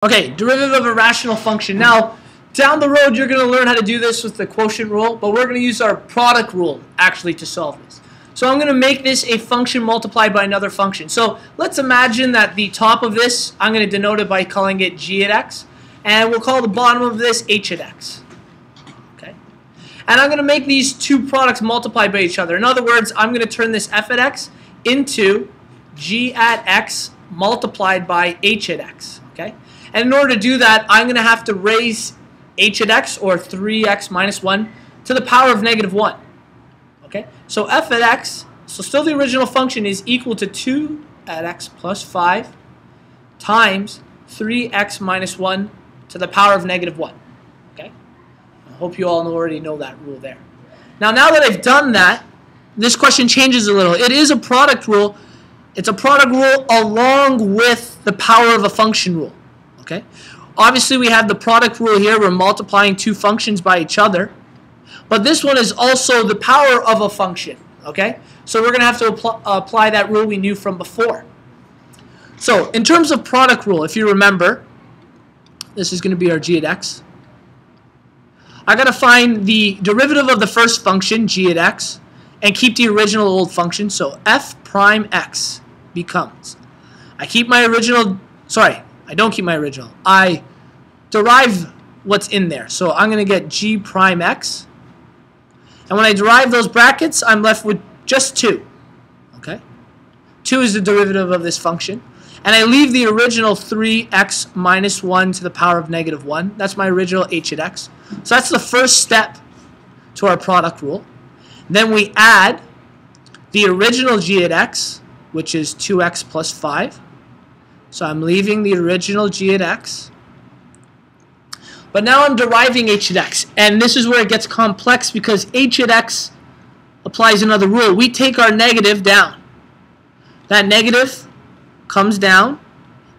Okay, derivative of a rational function. Now, down the road, you're going to learn how to do this with the quotient rule, but we're going to use our product rule, actually, to solve this. So I'm going to make this a function multiplied by another function. So let's imagine that the top of this, I'm going to denote it by calling it g at x, and we'll call the bottom of this h at x. Okay, and I'm going to make these two products multiply by each other. In other words, I'm going to turn this f at x into g at x multiplied by h at x. Okay. And in order to do that, I'm going to have to raise h at x, or 3x minus 1, to the power of negative 1. Okay? So f at x, so still the original function, is equal to 2 at x plus 5 times 3x minus 1 to the power of negative 1. Okay? I hope you all already know that rule there. Now that I've done that, this question changes a little. It is a product rule. It's a product rule along with the power of a function rule. Okay. Obviously, we have the product rule here. We're multiplying two functions by each other. But this one is also the power of a function. Okay. So we're going to have to apply that rule we knew from before. So in terms of product rule, if you remember, this is going to be our g at x. I got to find the derivative of the first function, g at x, and keep the original old function. So f prime x becomes, I don't keep my original. I derive what's in there. So I'm going to get g prime x. And when I derive those brackets, I'm left with just 2. Okay? 2 is the derivative of this function. And I leave the original 3x minus 1 to the power of negative 1. That's my original h at x. So that's the first step to our product rule. Then we add the original g at x, which is 2x plus 5. So I'm leaving the original g at x. But now I'm deriving h at x. And this is where it gets complex because h at x applies another rule. We take our negative down. That negative comes down.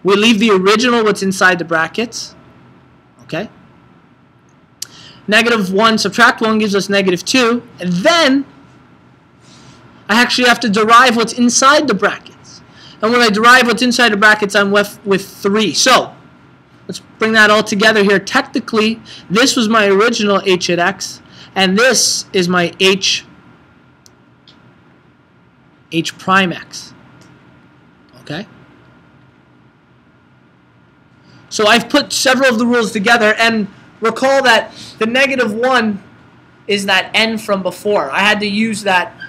We leave the original, what's inside the brackets. Okay? Negative 1 subtract 1 gives us negative 2. And then I actually have to derive what's inside the brackets. And when I derive what's inside the brackets, I'm left with 3. So let's bring that all together here. Technically, this was my original h at x, and this is my h prime x. Okay? So I've put several of the rules together, and recall that the negative 1 is that n from before. I had to use that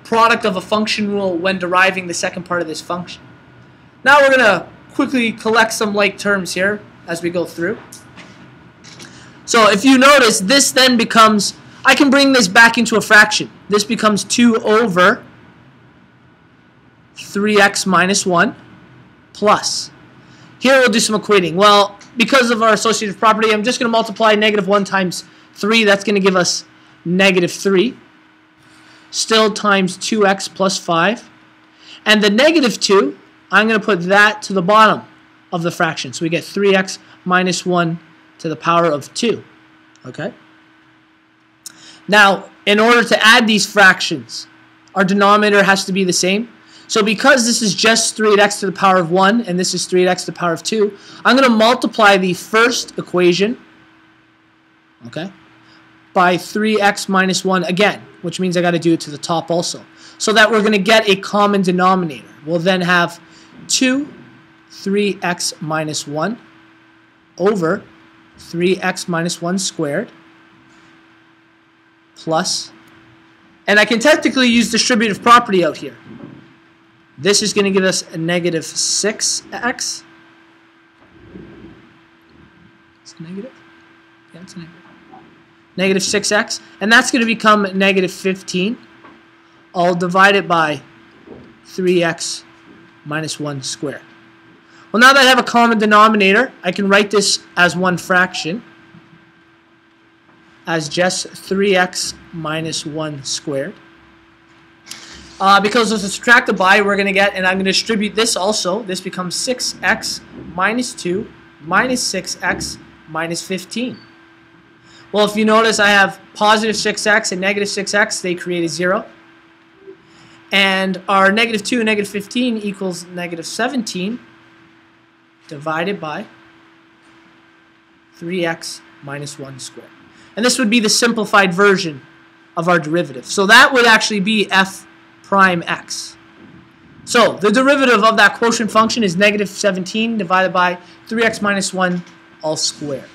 product of a function rule when deriving the second part of this function. Now we're going to quickly collect some like terms here as we go through. So if you notice, this then becomes, I can bring this back into a fraction. This becomes 2 over 3x minus 1 plus. Here we'll do some equating. Well, because of our associative property, I'm just going to multiply negative 1 times 3. That's going to give us negative 3. Still times 2x plus 5. And the negative 2, I'm going to put that to the bottom of the fraction. So we get 3x minus 1 to the power of 2. Okay? Now, in order to add these fractions, our denominator has to be the same. So because this is just 3x to the power of 1, and this is 3x to the power of 2, I'm going to multiply the first equation, okay, by 3x minus 1 again, which means I got to do it to the top also, so that we're going to get a common denominator. We'll then have 2 3x minus 1 over 3x minus 1 squared plus, and I can technically use distributive property out here. This is going to give us a negative 6x. It's negative? Yeah, it's negative. Negative 6x, and that's going to become negative 15, all divided by 3x minus 1 squared. Well, now that I have a common denominator, I can write this as one fraction, as just 3x minus 1 squared. Because it's subtracted by, we're going to get, and I'm going to distribute this also. This becomes 6x minus 2 minus 6x minus 15. Well, if you notice, I have positive 6x and negative 6x. They create a 0. And our -2 and -15 equals -17 divided by 3x minus 1 squared. And this would be the simplified version of our derivative. So that would actually be f prime x. So the derivative of that quotient function is negative 17 divided by 3x minus 1 all squared.